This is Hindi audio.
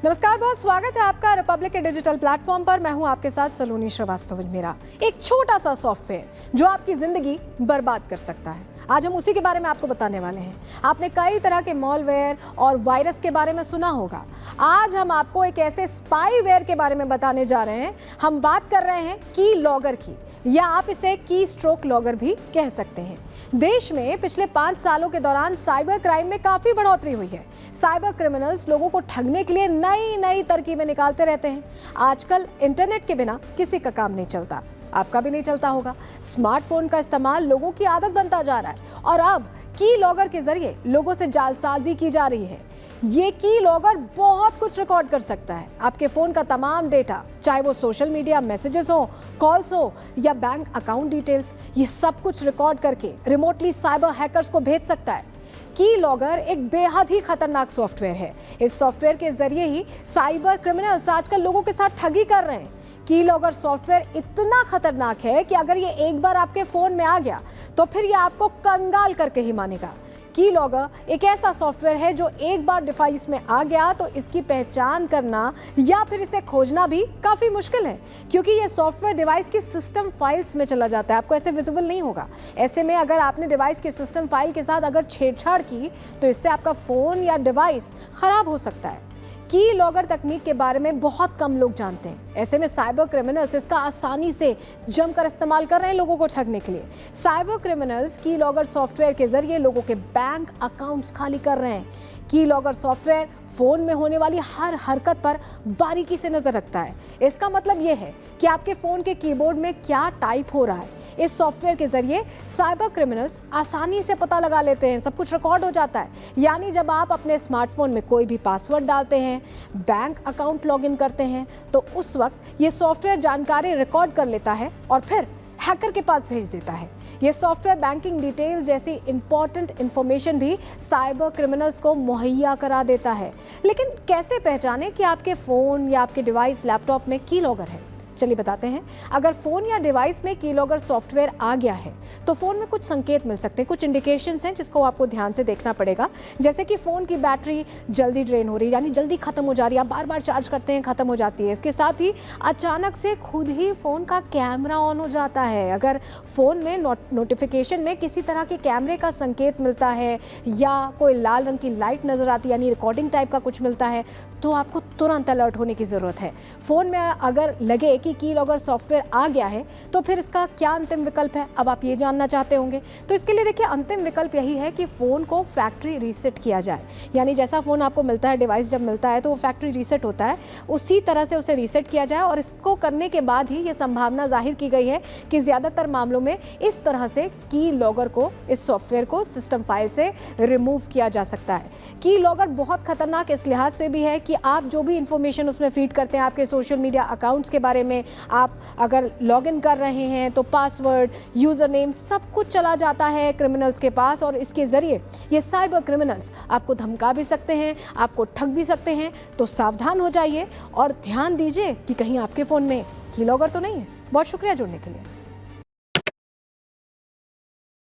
नमस्कार, बहुत स्वागत है आपका रिपब्लिक के डिजिटल प्लेटफॉर्म पर। मैं हूं आपके साथ सलोनी श्रीवास्तव। मेरा एक छोटा सा सॉफ्टवेयर जो आपकी जिंदगी बर्बाद कर सकता है, आज हम उसी के बारे में आपको बताने वाले हैं। आपने कई तरह के मॉलवेयर और वायरस के बारे में सुना होगा। आज हम आपको एक ऐसे स्पाईवेयर के बारे में बताने जा रहे हैं। हम बात कर रहे हैं की लॉगर की, या आप इसे की स्ट्रोक लॉगर भी कह सकते हैं। देश में पिछले 5 सालों के दौरान साइबर क्राइम में काफी बढ़ोतरी हुई है। साइबर क्रिमिनल्स लोगों को ठगने के लिए नई नई तरकीबें निकालते रहते हैं। आजकल इंटरनेट के बिना किसी का काम नहीं चलता, आपका भी नहीं चलता होगा। स्मार्टफोन का इस्तेमाल लोगों की आदत बनता जा रहा है और अब की लॉगर के जरिए लोगों से जालसाजी की जा रही है। ये की लॉगर बहुत कुछ रिकॉर्ड कर सकता है, आपके फोन का तमाम डेटा, चाहे वो सोशल मीडिया मैसेजेस हो, कॉल्स हो या बैंक अकाउंट डिटेल्स, ये सब कुछ रिकॉर्ड करके रिमोटली साइबर हैकर्स को भेज सकता है। की लॉगर एक बेहद ही खतरनाक सॉफ्टवेयर है। इस सॉफ्टवेयर के जरिए ही साइबर क्रिमिनल्स आजकल लोगों के साथ ठगी कर रहे हैं। की लॉगर सॉफ्टवेयर इतना खतरनाक है कि अगर ये एक बार आपके फोन में आ गया तो फिर ये आपको कंगाल करके ही मानेगा। की लॉगर एक ऐसा सॉफ्टवेयर है जो एक बार डिवाइस में आ गया तो इसकी पहचान करना या फिर इसे खोजना भी काफी मुश्किल है, क्योंकि ये सॉफ्टवेयर डिवाइस की सिस्टम फाइल्स में चला जाता है, आपको ऐसे विजिबल नहीं होगा। ऐसे में अगर आपने डिवाइस की सिस्टम फाइल के साथ अगर छेड़छाड़ की तो इससे आपका फोन या डिवाइस खराब हो सकता है। की लॉगर तकनीक के बारे में बहुत कम लोग जानते हैं। ऐसे में साइबर क्रिमिनल्स इसका आसानी से जमकर इस्तेमाल कर रहे हैं लोगों को ठगने के लिए। साइबर क्रिमिनल्स की लॉगर सॉफ्टवेयर के जरिए लोगों के बैंक अकाउंट्स खाली कर रहे हैं। की लॉगर सॉफ्टवेयर फोन में होने वाली हर हरकत पर बारीकी से नजर रखता है। इसका मतलब यह है कि आपके फोन के कीबोर्ड में क्या टाइप हो रहा है। इस सॉफ्टवेयर के जरिए साइबर क्रिमिनल्स आसानी से पता लगा लेते हैं, सब कुछ रिकॉर्ड हो जाता है। यानी जब आप अपने स्मार्टफोन में कोई भी पासवर्ड डालते हैं, बैंक अकाउंट लॉगिन करते हैं, तो उस वक्त ये सॉफ्टवेयर जानकारी रिकॉर्ड कर लेता है और फिर हैकर के पास भेज देता है। ये सॉफ्टवेयर बैंकिंग डिटेल जैसी इंपॉर्टेंट इंफॉर्मेशन भी साइबर क्रिमिनल्स को मुहैया करा देता है। लेकिन कैसे पहचाने कि आपके फोन या आपके डिवाइस लैपटॉप में की लॉगर है? चलिए बताते हैं। अगर फोन या डिवाइस में की लॉगर सॉफ्टवेयर आ गया है तो फोन में कुछ संकेत मिल सकते हैं, कुछ इंडिकेशंस हैं जिसको आपको ध्यान से देखना पड़ेगा। जैसे कि फोन की बैटरी जल्दी ड्रेन हो रही है, यानी जल्दी खत्म हो जा रही है, आप बार बार चार्ज करते हैं खत्म हो जाती है। इसके साथ ही अचानक से खुद ही फोन का कैमरा ऑन हो जाता है। अगर फोन में नोटिफिकेशन में किसी तरह के कैमरे का संकेत मिलता है या कोई लाल रंग की लाइट नजर आती है, यानी रिकॉर्डिंग टाइप का कुछ मिलता है, तो आपको तुरंत अलर्ट होने की जरूरत है। फोन में अगर लगे कि की लॉगर सॉफ्टवेयर आ गया है तो फिर इसका क्या अंतिम विकल्प है, अब आप ये जानना चाहते होंगे। तो इसके लिए देखिए, अंतिम विकल्प यही है कि फोन को फैक्ट्री रीसेट किया जाए। यानी जैसा फोन आपको मिलता है, डिवाइस जब मिलता है तो वो फैक्ट्री रीसेट होता है, उसी तरह से उसे रीसेट किया जाए। और इसको करने के बाद ही ये संभावना जाहिर की गई है कि ज्यादातर मामलों में इस तरह से की लॉगर को, इस सॉफ्टवेयर को सिस्टम फाइल से रिमूव किया जा सकता है। की लॉगर बहुत खतरनाक इस लिहाज से भी है कि आप जो भी इंफॉर्मेशन उसमें फीड करते हैं, आपके सोशल मीडिया अकाउंट्स के बारे में, आप अगर लॉगिन कर रहे हैं तो पासवर्ड, यूजर नेम, सब कुछ चला जाता है क्रिमिनल्स के पास। और इसके जरिए ये साइबर क्रिमिनल्स आपको धमका भी सकते हैं, आपको ठग भी सकते हैं। तो सावधान हो जाइए और ध्यान दीजिए कि कहीं आपके फोन में की लॉगर तो नहीं है। बहुत शुक्रिया जुड़ने के लिए।